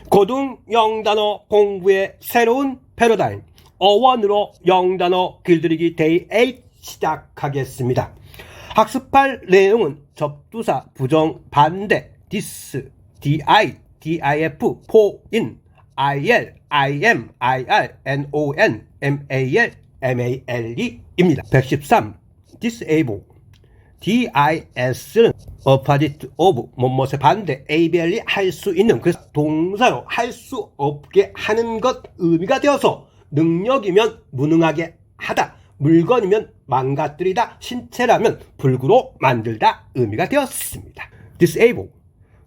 고등 영단어 공부의 새로운 패러다임, 어원으로 영단어 길들이기 데이 8 시작하겠습니다. 학습할 내용은 접두사 부정 반대 this, di, dif, 포인, il, im, ir, non, mal, mal입니다. 113. disable, dis는 opposite of, 뭐뭐의 반대, ably 할 수 있는, 그래서 동사로 할 수 없게 하는 것 의미가 되어서 능력이면 무능하게 하다, 물건이면 망가뜨리다, 신체라면 불구로 만들다 의미가 되었습니다. disable,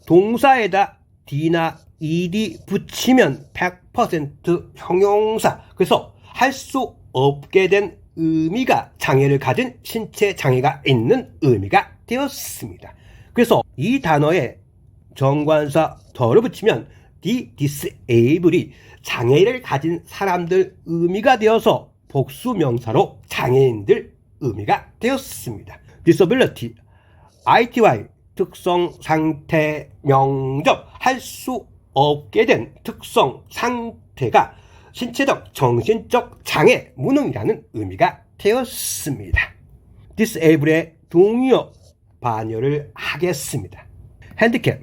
동사에다 d나 ed 붙이면 100% 형용사, 그래서 할 수 없게 된 의미가 장애를 가진 신체 장애가 있는 의미가 되었습니다. 그래서 이 단어에 정관사 더를 붙이면 disable이 장애를 가진 사람들 의미가 되어서 복수명사로 장애인들 의미가 되었습니다. disability, ity, 특성, 상태, 명접, 할 수 없게 된 특성, 상태가 신체적, 정신적 장애, 무능이라는 의미가 되었습니다. disable의 동의어 반열을 하겠습니다. 핸디캡,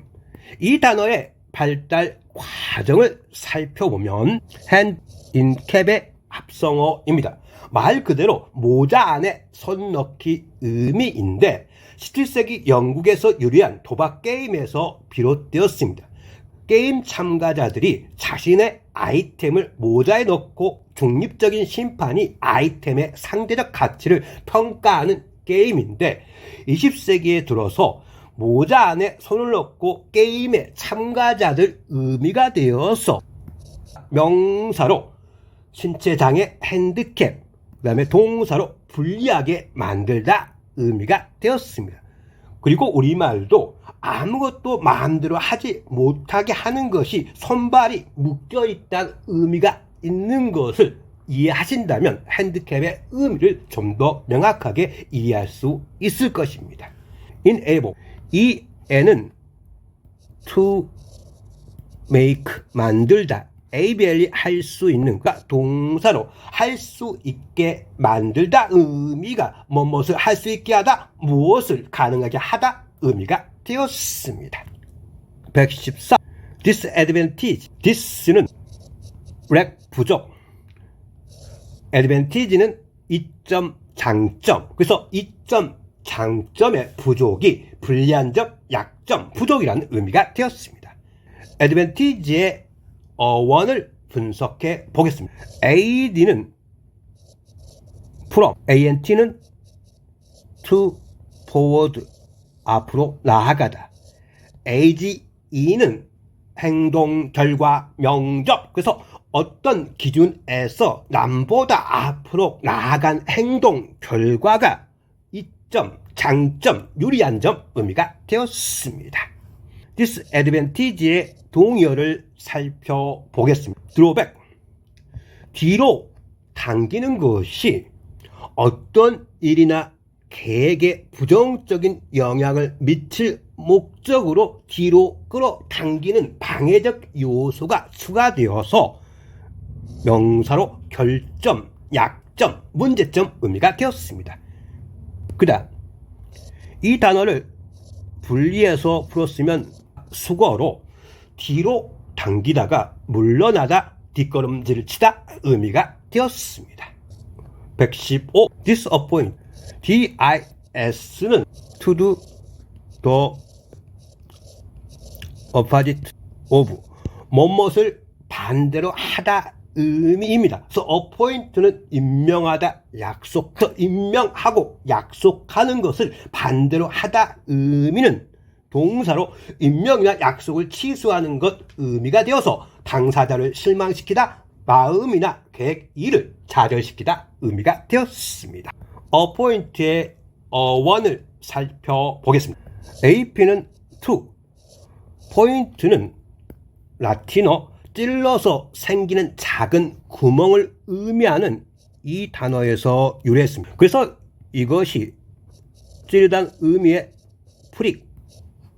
이 단어의 발달 과정을 살펴보면 핸디캡의 합성어입니다. 말 그대로 모자 안에 손 넣기 의미인데 17세기 영국에서 유래한 도박 게임에서 비롯되었습니다. 게임 참가자들이 자신의 아이템을 모자에 넣고 중립적인 심판이 아이템의 상대적 가치를 평가하는 게임인데 20세기에 들어서 모자 안에 손을 넣고 게임의 참가자들 의미가 되어서 명사로 신체장애 핸디캡, 그 다음에 동사로 불리하게 만들다 의미가 되었습니다. 그리고 우리말도 아무것도 마음대로 하지 못하게 하는 것이 손발이 묶여있다는 의미가 있는 것을 이해하신다면 핸디캡의 의미를 좀 더 명확하게 이해할 수 있을 것입니다. enable, 이 에는 to make, 만들다, ably 할 수 있는, 그러니까 동사로 할 수 있게 만들다 의미가 무엇을 할 수 있게 하다, 무엇을 가능하게 하다 의미가 되었습니다. 114. disadvantage, dis는 렉 부족, advantage는 이점 장점, 그래서 이점 장점의 부족이 불리한 점, 약점, 부족이라는 의미가 되었습니다. advantage의 어원을 분석해 보겠습니다. ad는 from, ant는 to, forward, 앞으로 나아가다, age는 행동, 결과, 명접, 그래서 어떤 기준에서 남보다 앞으로 나아간 행동, 결과가 이점, 장점, 유리한 점 의미가 되었습니다. disadvantage의 동의어를 살펴보겠습니다. drawback, 뒤로 당기는 것이 어떤 일이나 계획에 부정적인 영향을 미칠 목적으로 뒤로 끌어당기는 방해적 요소가 추가되어서 명사로 결점, 약점, 문제점 의미가 되었습니다. 그 다음 이 단어를 분리해서 풀었으면 수거로 뒤로 당기다가 물러나다, 뒷걸음질을 치다 의미가 되었습니다. 115. disappoint, dis는 to do the opposite of, 무엇을 반대로 하다 의미입니다. 그래서 appoint는 임명하다, 약속, 임명하고 약속하는 것을 반대로 하다 의미는 동사로 임명이나 약속을 취소하는 것 의미가 되어서 당사자를 실망시키다, 마음이나 계획, 일을 좌절시키다 의미가 되었습니다. appoint의 어원을 살펴보겠습니다. ap는 to, point는 라틴어 찔러서 생기는 작은 구멍을 의미하는 이 단어에서 유래했습니다. 그래서 이것이 찌르다는 의미의 프릭,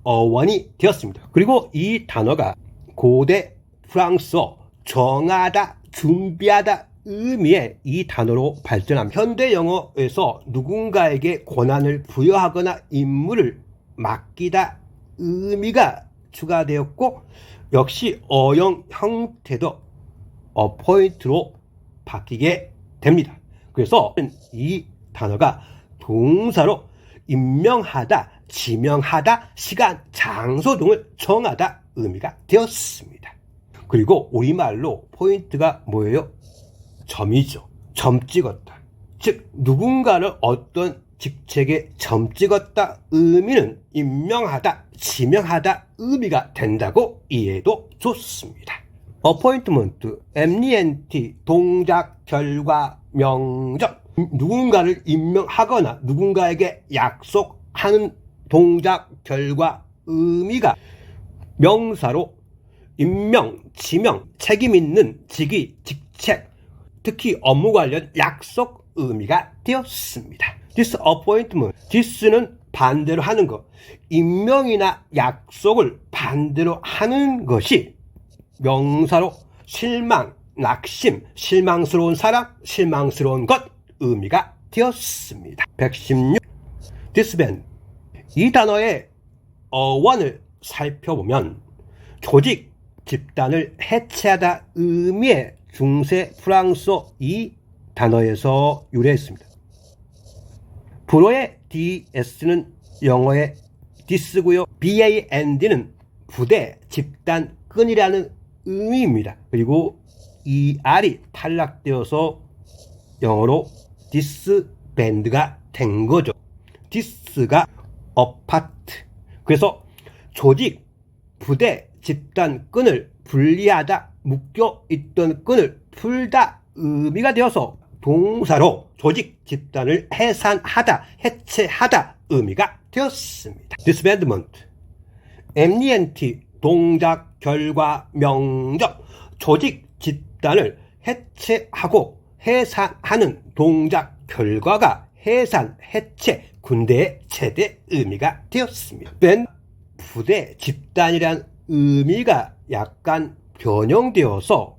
어원이 되었습니다. 그리고 이 단어가 고대 프랑스어 정하다, 준비하다 의미의 이 단어로 발전합니다. 현대 영어에서 누군가에게 권한을 부여하거나 임무를 맡기다 의미가 추가되었고, 역시 어용 형태도 appoint로 바뀌게 됩니다. 그래서 이 단어가 동사로 임명하다, 지명하다, 시간, 장소 등을 정하다 의미가 되었습니다. 그리고 우리말로 포인트가 뭐예요? 점이죠. 점 찍었다. 즉 누군가를 어떤 직책에 점 찍었다 의미는 임명하다, 지명하다 의미가 된다고 이해도 좋습니다. appointment, MENT, 동작, 결과, 명적. 누군가를 임명하거나 누군가에게 약속하는 동작, 결과, 의미가 명사로 임명, 지명, 책임 있는 직위, 직책, 특히 업무 관련 약속 의미가 되었습니다. This appointment, this는 반대로 하는 것, 임명이나 약속을 반대로 하는 것이 명사로 실망, 낙심, 실망스러운 사람, 실망스러운 것 의미가 되었습니다. 116. disband. 이 단어의 어원을 살펴보면 조직, 집단을 해체하다 의미의 중세 프랑스어 이 단어에서 유래했습니다. 불어의 ds는 영어의 dis고요. band는 부대, 집단, 끈이라는 의미입니다. 그리고 이 r이 탈락되어서 영어로 disband가 된 거죠. dis가 apart. 그래서 조직, 부대, 집단, 끈을 분리하다, 묶여 있던 끈을 풀다 의미가 되어서 동사로 조직, 집단을 해산하다, 해체하다 의미가 되었습니다. disbandment, MENT, 동작, 결과, 명적. 조직, 집단을 해체하고 해산하는 동작, 결과가 해산, 해체, 군대의 체대 의미가 되었습니다. 부대, 집단이란 의미가 약간 변형되어서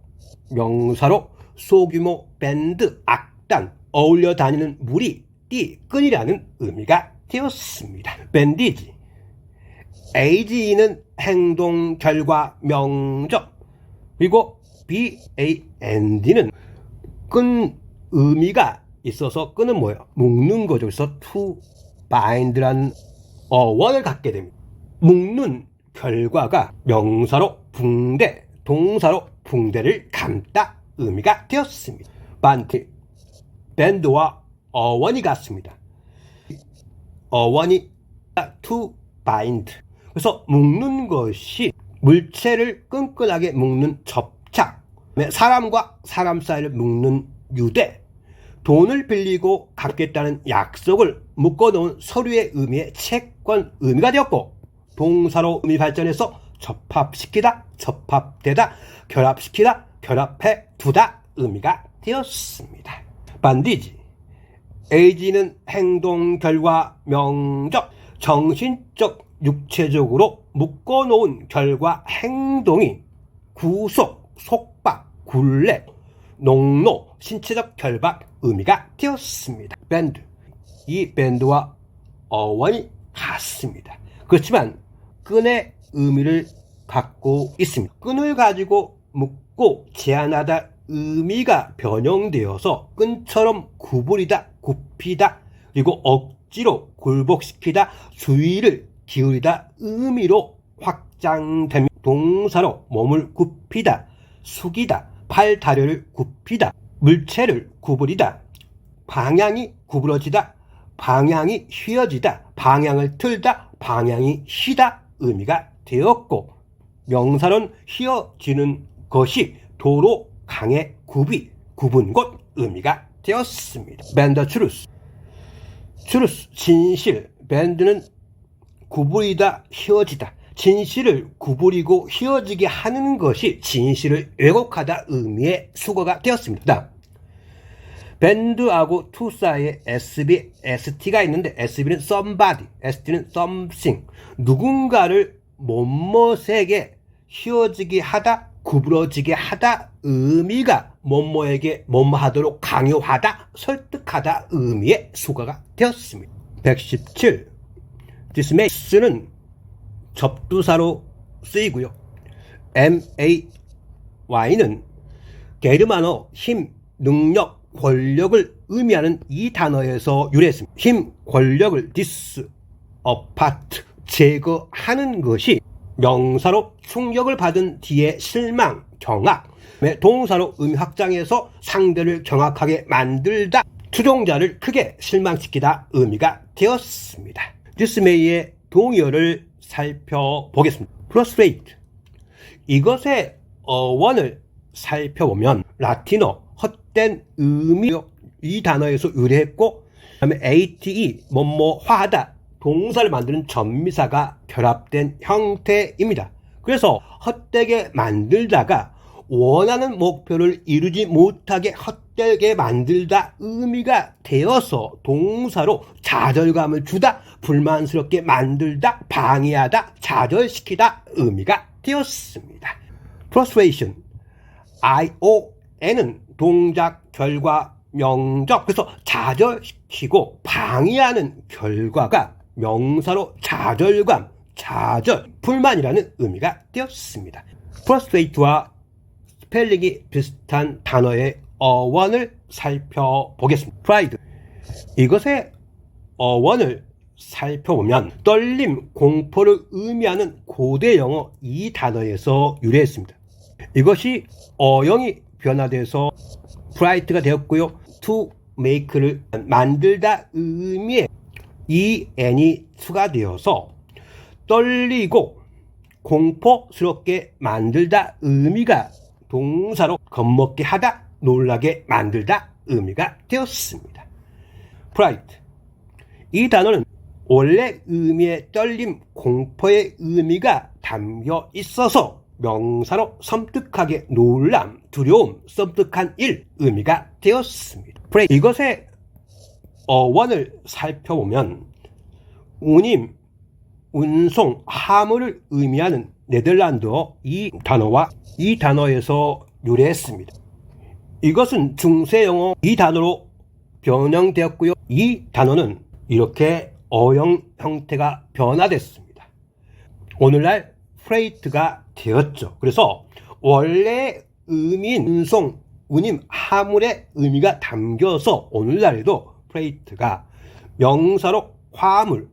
명사로 소규모 밴드, 악단, 어울려 다니는 무리, 띠, 끈이라는 의미가 되었습니다. 밴디지, AG는 행동, 결과, 명적. 그리고 BAND는 끈 의미가 있어서 끈은 뭐예요? 묶는 거죠. 그래서 to bind라는 어원을 갖게 됩니다. 묶는 결과가 명사로 붕대, 동사로 붕대를 감다 의미가 되었습니다. 반트, 밴드와 어원이 같습니다. 어원이 to bind. 그래서 묶는 것이 물체를 끈끈하게 묶는 접착, 사람과 사람 사이를 묶는 유대, 돈을 빌리고 갚겠다는 약속을 묶어놓은 서류의 의미의 채권 의미가 되었고, 동사로 의미 발전해서 접합시키다, 접합되다, 결합시키다, 결합해 두다 의미가 되었습니다. 반디지, AG는 행동, 결과, 명적, 정신적, 육체적으로 묶어놓은 결과, 행동이 구속, 속박, 굴레, 농로, 신체적 결박 의미가 되었습니다. 밴드, 이 밴드와 어원이 같습니다. 그렇지만 끈의 의미를 갖고 있습니다. 끈을 가지고 묶고 제한하다 의미가 변형되어서 끈처럼 구부리다, 굽히다, 그리고 억지로 굴복시키다, 주의를 기울이다 의미로 확장됩니다. 동사로 몸을 굽히다, 숙이다, 팔 다리를 굽히다, 물체를 구부리다, 방향이 구부러지다, 방향이 휘어지다, 방향을 틀다, 방향이 휘다 의미가 되었고, 명사는 휘어지는 것이 도로, 강의, 굽이, 굽은 곳 의미가 되었습니다. 밴드 트루스, 트루스 진실, 밴드는 구부리다, 휘어지다, 진실을 구부리고 휘어지게 하는 것이 진실을 왜곡하다 의미의 수거가 되었습니다. 밴드하고 투 사이에 SB, ST가 있는데 SB는 somebody, ST는 something. 누군가를 못못에게 휘어지게 하다, 구부러지게 하다 의미가 뭐뭐에게 뭐뭐하도록 강요하다, 설득하다 의미의 수가가 되었습니다. 117. dismay는 접두사로 쓰이고요. may는 게르만어 힘, 능력, 권력을 의미하는 이 단어에서 유래했습니다. 힘, 권력을 dis, apart, 제거하는 것이 명사로 충격을 받은 뒤에 실망, 경악, 동사로 의미 확장해서 상대를 경악하게 만들다, 추종자를 크게 실망시키다 의미가 되었습니다. dismay의 동의어를 살펴보겠습니다. frustrate. 이것의 어원을 살펴보면 라틴어 헛된 의미로 이 단어에서 유래했고, 그다음에 ate 뭐뭐화하다 동사를 만드는 전미사가 결합된 형태입니다. 그래서 헛되게 만들다가 원하는 목표를 이루지 못하게 헛되게 만들다 의미가 되어서 동사로 좌절감을 주다, 불만스럽게 만들다, 방해하다, 좌절시키다 의미가 되었습니다. frustration. ION은 동작, 결과, 명적. 그래서 좌절시키고 방해하는 결과가 명사로 좌절감, 좌절, 불만이라는 의미가 되었습니다. frustrate와 스펠링이 비슷한 단어의 어원을 살펴보겠습니다. pride. 이것의 어원을 살펴보면 떨림, 공포를 의미하는 고대 영어 이 단어에서 유래했습니다. 이것이 어형이 변화돼서 프라이트가 되었고요. to make를 만들다 의미의 en이 추가되어서 떨리고 공포스럽게 만들다 의미가 동사로 겁먹게 하다, 놀라게 만들다 의미가 되었습니다. 프라이트. 이 단어는 원래 의미의 떨림, 공포의 의미가 담겨 있어서 명사로 섬뜩하게 놀람, 두려움, 섬뜩한 일 의미가 되었습니다. 이것의 어원을 살펴보면 운임, 운송, 화물을 의미하는 네덜란드어 이 단어와 이 단어에서 유래했습니다. 이것은 중세영어 이 단어로 변형되었고요. 이 단어는 이렇게 어형 형태가 변화됐습니다. 오늘날 프레이트가 되었죠. 그래서 원래 의미인 운송, 운임, 화물의 의미가 담겨서 오늘날에도 프레이트가 명사로 화물,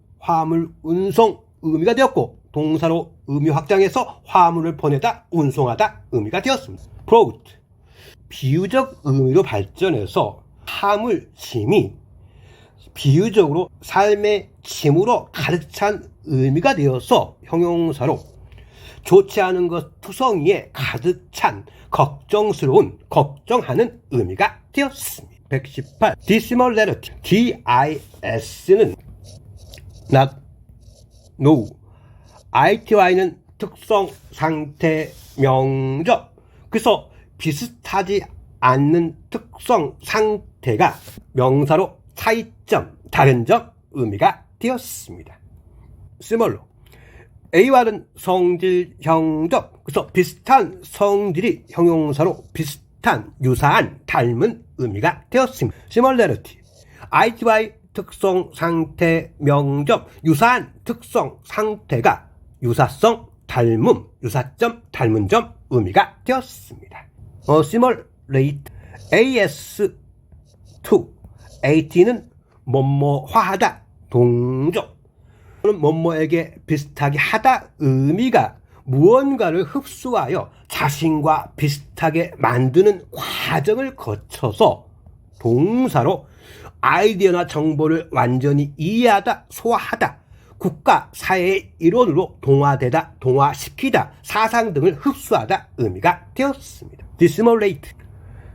운송 의미가 되었고, 동사로 의미 확장해서 화물을 보내다, 운송하다 의미가 되었습니다. brought. 비유적 의미로 발전해서 화물, 짐이 비유적으로 삶의 짐으로 가득 찬 의미가 되어서 형용사로 좋지 않은 것 투성이에 가득 찬 걱정스러운, 걱정하는 의미가 되었습니다. 118. dissimilarity. DIS는 not, no. ITY는 특성, 상태, 명적. 그래서 비슷하지 않는 특성, 상태가 명사로 차이점, 다른 점 의미가 되었습니다. similar. A와는 성질, 형적. 그래서 비슷한 성질이 형용사로 비슷한, 유사한, 닮은 의미가 되었습니다. similarity. ITY 특성, 상태, 명적. 유사한 특성, 상태가 유사성, 닮음, 유사점, 닮은 점 의미가 되었습니다. similarate. AS2. AT는 뭐뭐화하다, 동적. 뭐뭐에게 비슷하게 하다 의미가 무언가를 흡수하여 자신과 비슷하게 만드는 과정을 거쳐서 동사로 아이디어나 정보를 완전히 이해하다, 소화하다, 국가, 사회의 일원으로 동화되다, 동화시키다, 사상 등을 흡수하다 의미가 되었습니다. dissimulate.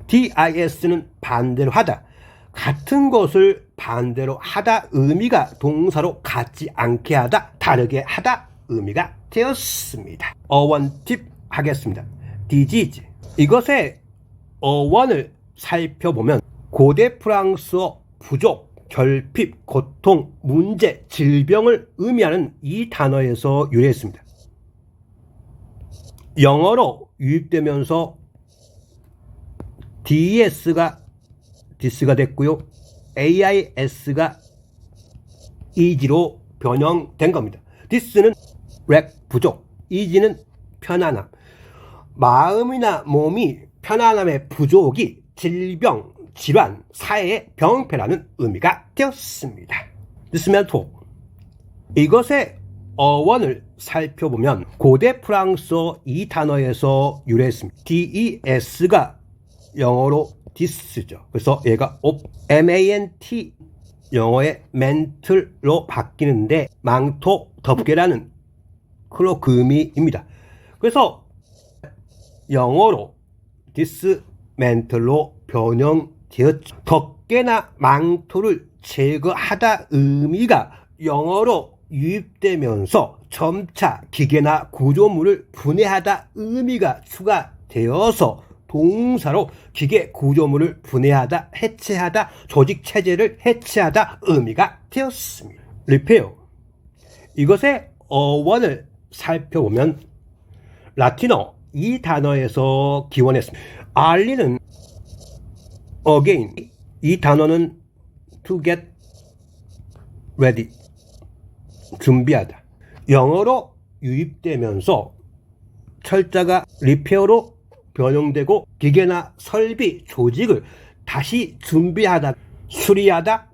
DIS는 반대로 하다, 같은 것을 반대로 하다 의미가 동사로 같지 않게 하다, 다르게 하다 의미가 되었습니다. 어원 팁 하겠습니다. disease. 이것의 어원을 살펴보면 고대 프랑스어 부족, 결핍, 고통, 문제, 질병을 의미하는 이 단어에서 유래했습니다. 영어로 유입되면서 DES가 this가 됐고요. AIS가 easy로 변형된 겁니다. this는 lack 부족, easy는 편안함. 마음이나 몸이 편안함의 부족이 질병, 질환, 사회의 병폐라는 의미가 되었습니다. this면 이것의 어원을 살펴보면 고대 프랑스어 이 단어에서 유래했습니다. DES가 영어로 this죠. 그래서 얘가 MANT 영어의 mantel로 바뀌는데 망토, 덮개라는 클로크 의미입니다. 그래서 영어로 dismantle로 변형되었죠. 덮개나 망토를 제거하다 의미가 영어로 유입되면서 점차 기계나 구조물을 분해하다 의미가 추가되어서 동사로 기계 구조물을 분해하다, 해체하다, 조직 체제를 해체하다 의미가 되었습니다. repair. 이것의 어원을 살펴보면 라틴어 이 단어에서 기원했습니다. 알리는 again, 이 단어는 to get ready, 준비하다. 영어로 유입되면서 철자가 repair로 변형되고 기계나 설비, 조직을 다시 준비하다, 수리하다,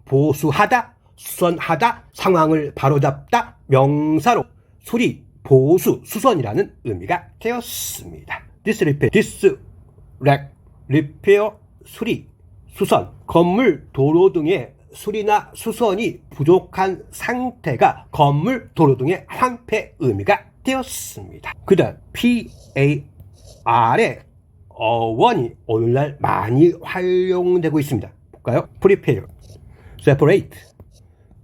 보수하다, 수선하다, 상황을 바로잡다, 명사로 수리, 보수, 수선이라는 의미가 되었습니다. disrepair, disrect, repair, 수리, 수선, 건물, 도로 등의 수리나 수선이 부족한 상태가 건물, 도로 등의 황폐 의미가 되었습니다. 그 다음 PAR의 어원이 오늘날 많이 활용되고 있습니다. 볼까요? prepare, separate,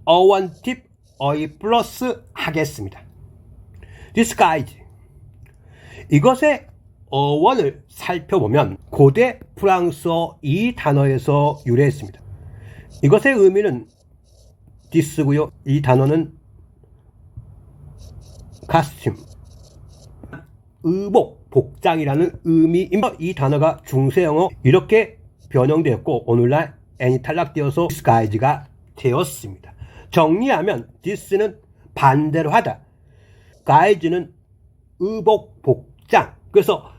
어원 팁 어이 플러스 하겠습니다. disguise. 이것의 어원을 살펴보면 고대 프랑스어 이 단어에서 유래했습니다. 이것의 의미는 this고요. 이 단어는 costume, 의복, 복장이라는 의미입니다. 이 단어가 중세영어 이렇게 변형되었고 오늘날 n이 탈락되어서 disguise가 되었습니다. 정리하면 this는 반대로 하다, guise는 의복, 복장. 그래서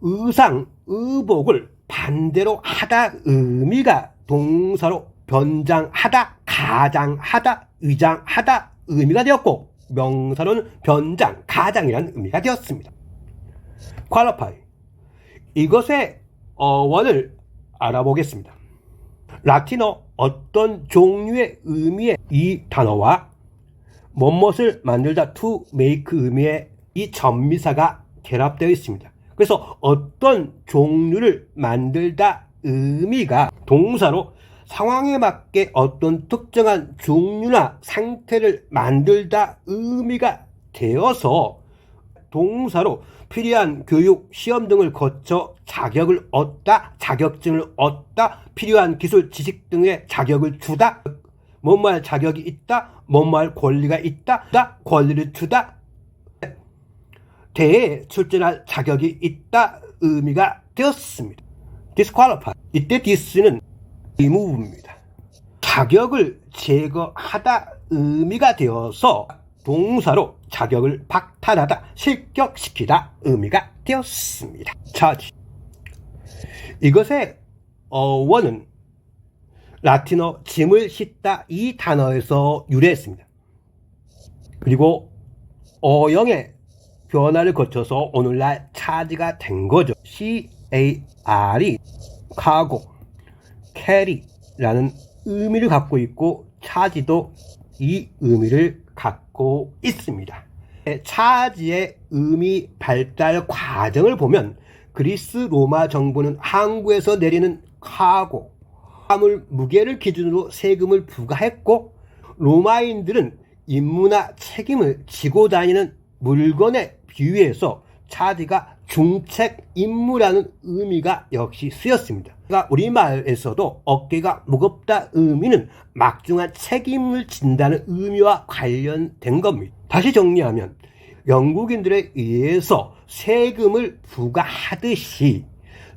의상, 의복을 반대로 하다 의미가 동사로 변장하다, 가장하다, 위장하다 의미가 되었고 명사로는 변장, 가장이라는 의미가 되었습니다. qualify. 이것의 어원을 알아보겠습니다. 라틴어 어떤 종류의 의미의 이 단어와 무엇을 만들다 to make 의미의 이 전미사가 결합되어 있습니다. 그래서 어떤 종류를 만들다 의미가 동사로 상황에 맞게 어떤 특정한 종류나 상태를 만들다 의미가 되어서 동사로 필요한 교육, 시험 등을 거쳐 자격을 얻다, 자격증을 얻다, 필요한 기술, 지식 등의 자격을 주다, 뭐뭐할 자격이 있다, 뭐뭐할 권리가 있다, 권리를 주다, 대회에 출전할 자격이 있다 의미가 되었습니다. disqualify. 이때 this는 remove입니다. 자격을 제거하다 의미가 되어서 동사로 자격을 박탈하다, 실격시키다 의미가 되었습니다. charge. 이것의 어원은 라틴어 짐을 싣다 이 단어에서 유래했습니다. 그리고 어형의 변화를 거쳐서 오늘날 차지가 된 거죠. CAR이 cargo, carry라는 의미를 갖고 있고 차지도 이 의미를 갖고 있습니다. 차지의 의미 발달 과정을 보면 그리스 로마 정부는 항구에서 내리는 카고, 화물 무게를 기준으로 세금을 부과했고 로마인들은 임무나 책임을 지고 다니는 물건에 비유해서 차지가 중책 임무라는 의미가 역시 쓰였습니다. 우리말에서도 어깨가 무겁다 의미는 막중한 책임을 진다는 의미와 관련된 겁니다. 다시 정리하면 영국인들에 의해서 세금을 부과하듯이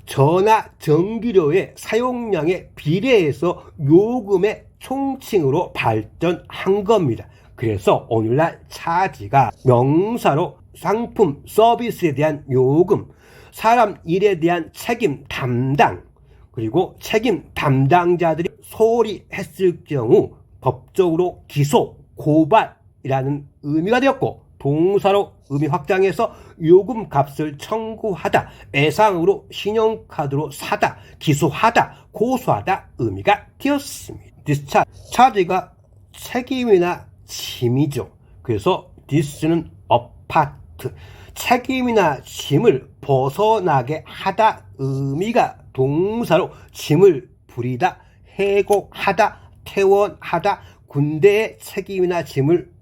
전화 전기료의 사용량에 비례해서 요금의 총칭으로 발전한 겁니다. 그래서 오늘날 차지가 명사로 상품, 서비스에 대한 요금, 사람 일에 대한 책임 담당, 그리고 책임 담당자들이 소홀히 했을 경우 법적으로 기소, 고발이라는 의미가 되었고, 동사로 의미 확장해서 요금 값을 청구하다, 애상으로 신용카드로 사다, 기소하다, 고소하다 의미가 되었습니다. 디스차지가 책임이나 짐이죠. 그래서 디스는 어파트, 책임이나 짐을 벗어나게 하다 의미가 동사로 짐을 부리다, 해고하다, 퇴원하다, 군대의 책임이나 짐을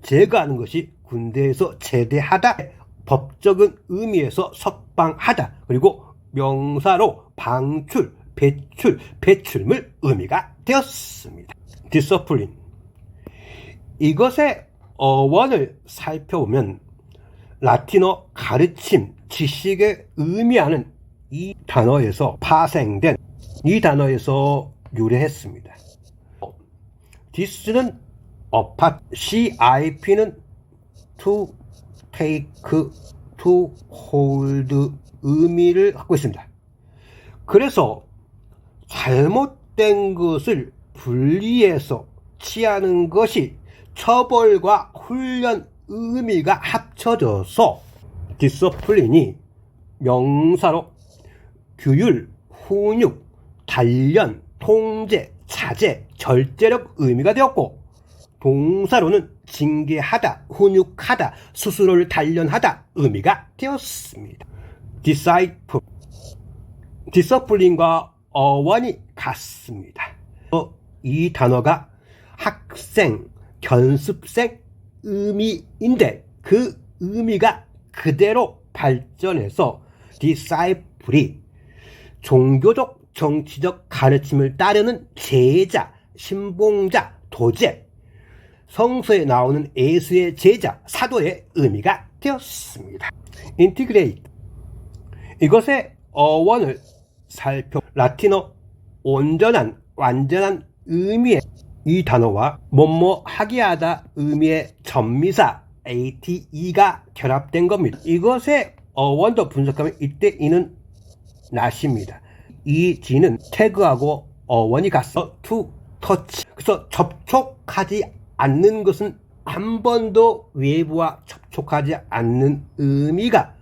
제거하는 것이 군대에서 제대하다, 법적인 의미에서 석방하다, 그리고 명사로 방출, 배출, 배출물 의미가 되었습니다. 디서플린, 이것의 어원을 살펴보면 라틴어 가르침, 지식을 의미하는 이 단어에서 파생된, 이 단어에서 유래했습니다. This는 apart, CIP는 to take, to hold 의미를 갖고 있습니다. 그래서 잘못된 것을 분리해서 취하는 것이 처벌과 훈련 의미가 합쳐져서 디서플린이 명사로 규율, 훈육, 단련, 통제, 자제, 절제력 의미가 되었고, 동사로는 징계하다, 훈육하다, 스스로를 단련하다 의미가 되었습니다. 디서플린과 어원이 같습니다. 이 단어가 학생, 견습생 의미인데 그 의미가 그대로 발전해서 디사이플이 종교적, 정치적 가르침을 따르는 제자, 신봉자, 도제, 성서에 나오는 예수의 제자, 사도의 의미가 되었습니다. 인티그레이트, 이것의 어원을 라틴어 온전한, 완전한 의미의 이 단어와 뭐뭐 하게 하다 의미의 전미사 ate가 결합된 겁니다. 이것의 어원도 분석하면 이때 이는 not입니다. 이 G는 태그하고 어원이 같어 to touch. 그래서 접촉하지 않는 것은 한 번도 외부와 접촉하지 않는 의미가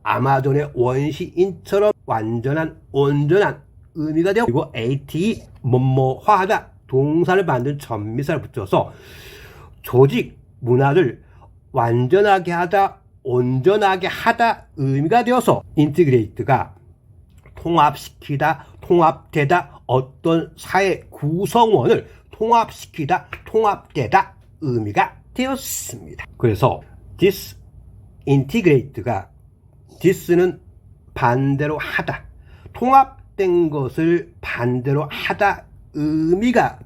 아마존의 원시인처럼 완전한, 온전한 의미가 되고, 그리고 ate 뭐뭐화하다 동사를 만든 전미사를 붙여서 조직, 문화를 완전하게 하다, 온전하게 하다 의미가 되어서 인티그레이트가 통합시키다, 통합되다, 어떤 사회 구성원을 통합시키다, 통합되다 의미가 되었습니다. 그래서 disintegrate가 this는 반대로 하다, 통합된 것을 반대로 하다 의미가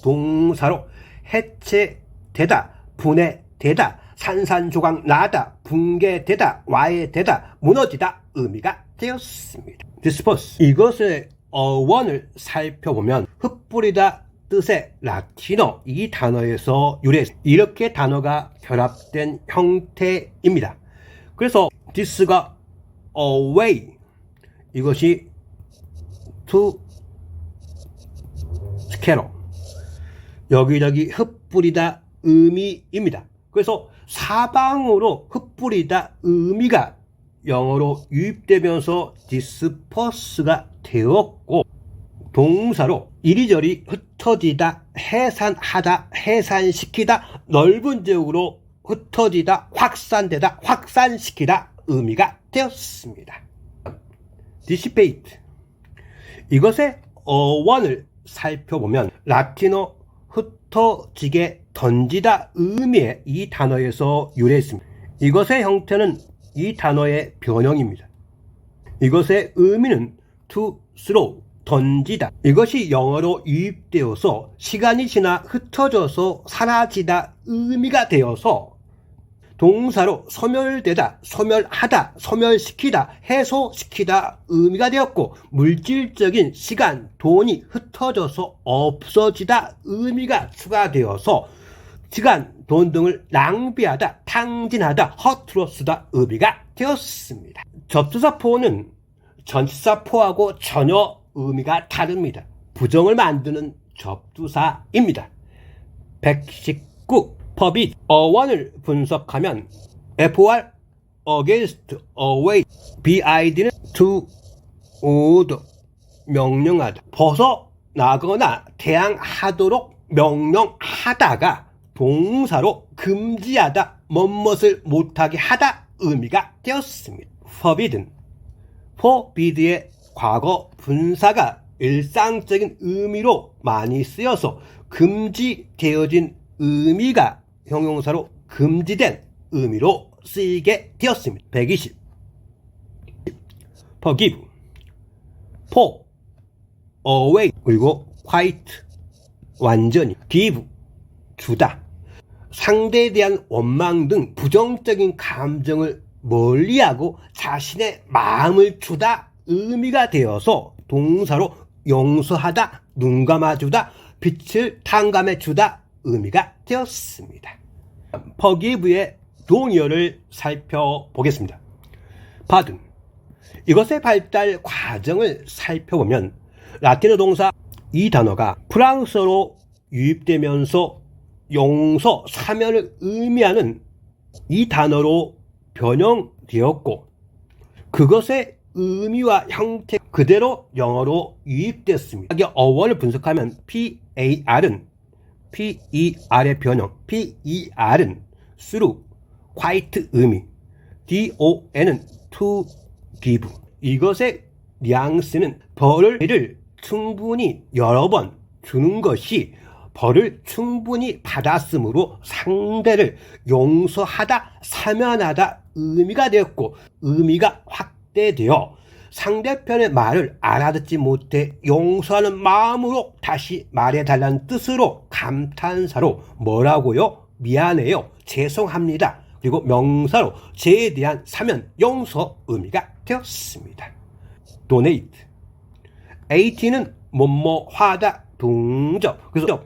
동사로 해체되다, 분해되다, 산산조각 나다, 붕괴되다, 와해되다, 무너지다 의미가 되었습니다. disperse, 이것의 어원을 살펴보면 흩뿌리다 뜻의 라틴어 이 단어에서 유래했습니다. 이렇게 단어가 결합된 형태입니다. 그래서 this가 away, 이것이 to scatter, 여기저기 흩뿌리다 의미입니다. 그래서 사방으로 흩뿌리다 의미가 영어로 유입되면서 disperse가 되었고, 동사로 이리저리 흩어지다, 해산하다, 해산시키다, 넓은 지역으로 흩어지다, 확산되다, 확산시키다 의미가 되었습니다. dissipate, 이것의 어원을 살펴보면 라틴어 흩어지게 던지다 의미의 이 단어에서 유래했습니다. 이것의 형태는 이 단어의 변형입니다. 이것의 의미는 to throw, 던지다, 이것이 영어로 유입되어서 시간이 지나 흩어져서 사라지다 의미가 되어서 동사로 소멸되다, 소멸하다, 소멸시키다, 해소시키다 의미가 되었고, 물질적인 시간, 돈이 흩어져서 없어지다 의미가 추가되어서 시간, 돈 등을 낭비하다, 탕진하다, 허투루 쓰다 의미가 되었습니다. 접두사 포는 전치사 포하고 전혀 의미가 다릅니다. 부정을 만드는 접두사입니다. 119. 법이 어원을 분석하면 for, against, away, bid는 to, would, 명령하다, 벗어나거나 대항하도록 명령하다가 동사로 금지하다, 뭐뭇을 못하게 하다 의미가 되었습니다. forbid의 과거 분사가 일상적인 의미로 많이 쓰여서 금지되어진 의미가 형용사로 금지된 의미로 쓰이게 되었습니다. 120. forgive, for, away, 그리고 quite, 완전히, give, 주다. 상대에 대한 원망 등 부정적인 감정을 멀리하고 자신의 마음을 주다 의미가 되어서 동사로 용서하다, 눈 감아주다, 빛을 탕감해주다 의미가 되었습니다. forgive의 동의어를 살펴보겠습니다. pardon. 이것의 발달 과정을 살펴보면 라틴어 동사 이 단어가 프랑스어로 유입되면서 용서, 사면을 의미하는 이 단어로 변형되었고, 그것의 의미와 형태 그대로 영어로 유입됐습니다. 어원을 분석하면 PER의 변형, PER은 through, quite 의미, DON은 to give. 이것의 뉘앙스는 벌을 충분히 여러 번 주는 것이 벌을 충분히 받았으므로 상대를 용서하다, 사면하다 의미가 되었고, 의미가 확대되어 상대편의 말을 알아듣지 못해 용서하는 마음으로 다시 말해달라는 뜻으로 감탄사로 뭐라고요? 미안해요, 죄송합니다, 그리고 명사로 죄에 대한 사면, 용서 의미가 되었습니다. donate. at는 뭐뭐 하다, 동적. 그래서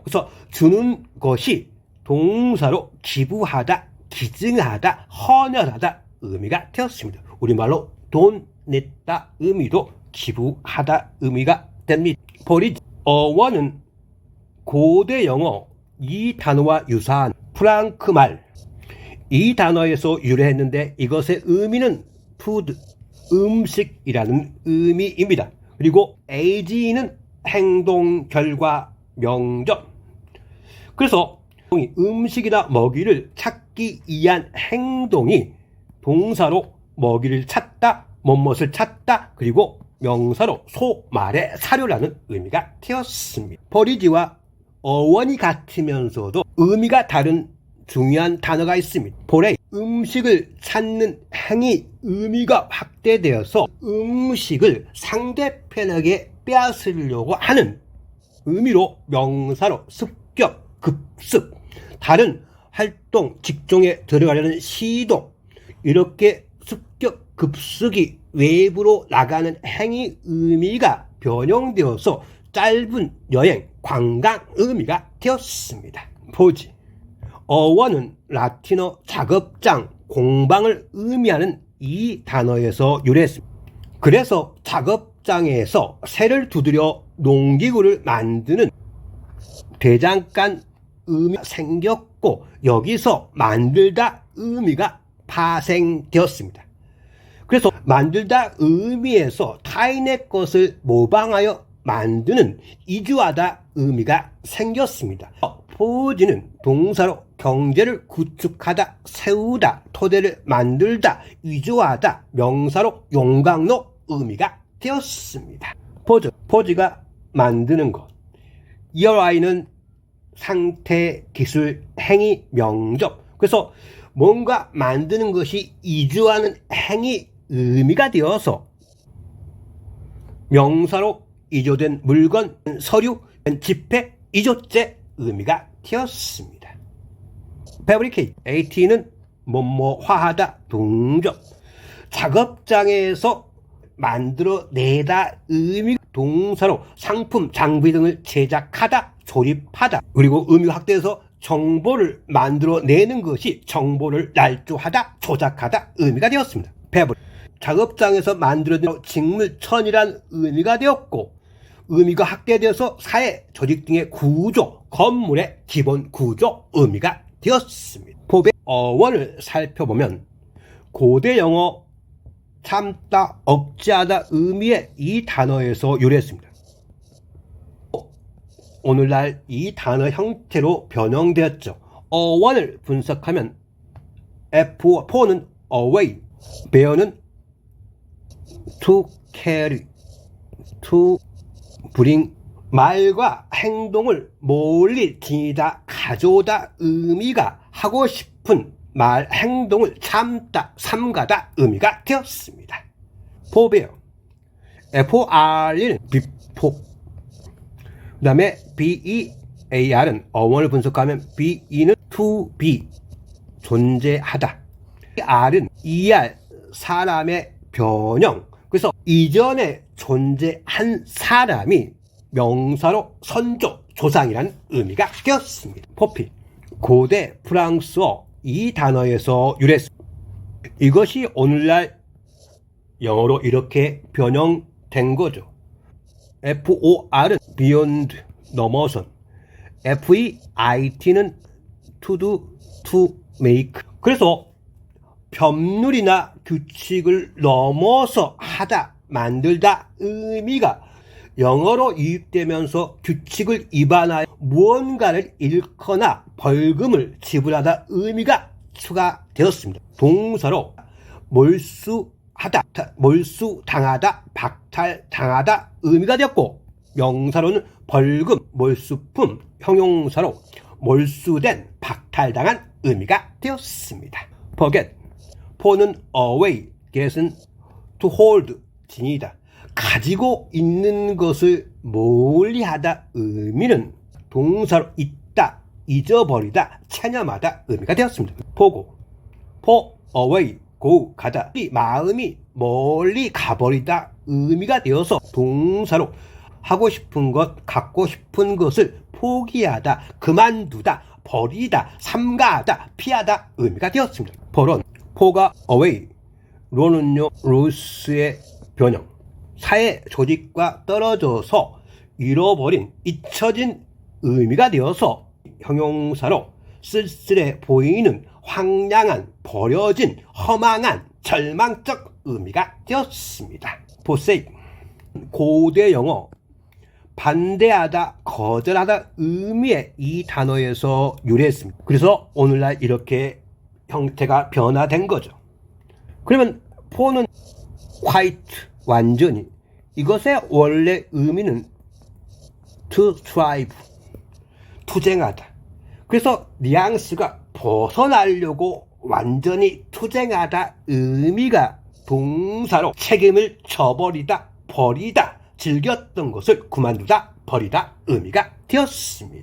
주는 것이 동사로 기부하다, 기증하다, 헌혈하다 의미가 되었습니다. 우리말로 돈 냈다 의미도 기부하다 의미가 됩니다. 버리지. 어원은 고대 영어 이 단어와 유사한 프랑크 말 이 단어에서 유래했는데, 이것의 의미는 food, 음식이라는 의미입니다. 그리고 ag는 행동, 결과, 명령. 그래서 음식이나 먹이를 찾기 위한 행동이 동사로 먹이를 찾다, 뭐뭇을 찾다, 그리고 명사로 소, 말의 사료라는 의미가 되었습니다. 버리지와 어원이 같으면서도 의미가 다른 중요한 단어가 있습니다. 포레이. 음식을 찾는 행위 의미가 확대되어서 음식을 상대편에게 빼앗으려고 하는 의미로 명사로 습격, 급습, 다른 활동, 직종에 들어가려는 시도, 이렇게 습격, 급습이 외부로 나가는 행위 의미가 변형되어서 짧은 여행, 관광 의미가 되었습니다. 포지. 어원은 라틴어 작업장, 공방을 의미하는 이 단어에서 유래했습니다. 그래서 작업장에서 새를 두드려 농기구를 만드는 대장간 의미가 생겼고, 여기서 만들다 의미가 파생되었습니다. 그래서 만들다 의미에서 타인의 것을 모방하여 만드는 이주하다 의미가 생겼습니다. 포지는 동사로 경제를 구축하다, 세우다, 토대를 만들다, 위조하다, 명사로 용광로 의미가 되었습니다. 포지가 만드는 것. ERI는 상태, 기술, 행위, 명적. 그래서 뭔가 만드는 것이 이주하는 행위 의미가 되어서 명사로 이조된 물건, 서류, 지폐, 이조죄 의미가 되었습니다. fabricate. at는 뭐뭐화하다 동접. 작업장에서 만들어내다 의미 동사로 상품, 장비 등을 제작하다, 조립하다. 그리고 의미가 확대해서 정보를 만들어내는 것이 정보를 날조하다, 조작하다 의미가 되었습니다. 배분. 작업장에서 만들어진 직물천이란 의미가 되었고, 의미가 확대되어서 사회, 조직 등의 구조, 건물의 기본 구조 의미가 되었습니다. 포배 어원을 살펴보면 고대 영어 참다, 억제하다 의미의 이 단어에서 유래했습니다. 오늘날 이 단어 형태로 변형되었죠. 어원을 분석하면 F4는 away, bear는 to carry, to bring. 말과 행동을 멀리 지니다, 가져오다 의미가 하고 싶은 말, 행동을 참다, 삼가다 의미가 되었습니다. forbear, FOR는 before, 그 다음에 BEAR은 어원을 분석하면 BE는 to be, 존재하다. R은 ER, 사람의 변형. 그래서 이전에 존재한 사람이 명사로 선조, 조상이라는 의미가 되었습니다. 포필, 고대 프랑스어 이 단어에서 유래했습니다. 이것이 오늘날 영어로 이렇게 변형된 거죠. FOR은 beyond, 넘어선. FEIT는 to do, to make. 그래서 법률이나 규칙을 넘어서 하다, 만들다 의미가 영어로 유입되면서 규칙을 위반하여 무언가를 잃거나 벌금을 지불하다 의미가 추가되었습니다. 동사로 몰수하다, 몰수당하다, 박탈당하다 의미가 되었고, 명사로는 벌금, 몰수품, 형용사로 몰수된, 박탈당한 의미가 되었습니다. forget, for는 away, get은 to hold, 지니다. 가지고 있는 것을 멀리하다 의미는 동사로 있다, 잊어버리다, 체념하다 의미가 되었습니다. 포고, for away, go, 가다. 마음이 멀리 가버리다 의미가 되어서 동사로 하고 싶은 것, 갖고 싶은 것을 포기하다, 그만두다, 버리다, 삼가하다, 피하다 의미가 되었습니다. 포론, 포가 away, 로는요 로스의 변형. 사회 조직과 떨어져서 잃어버린, 잊혀진 의미가 되어서 형용사로 쓸쓸해 보이는, 황량한, 버려진, 허망한, 절망적 의미가 되었습니다. forsake, 고대 영어 반대하다, 거절하다 의미의 이 단어에서 유래했습니다. 그래서 오늘날 이렇게 형태가 변화된 거죠. 그러면 for는 quite, 완전히. 이것의 원래 의미는 to strive, 투쟁하다. 그래서 뉘앙스가 벗어나려고 완전히 투쟁하다 의미가 동사로 책임을 져버리다, 버리다, 즐겼던 것을 그만두다, 버리다 의미가 되었습니다.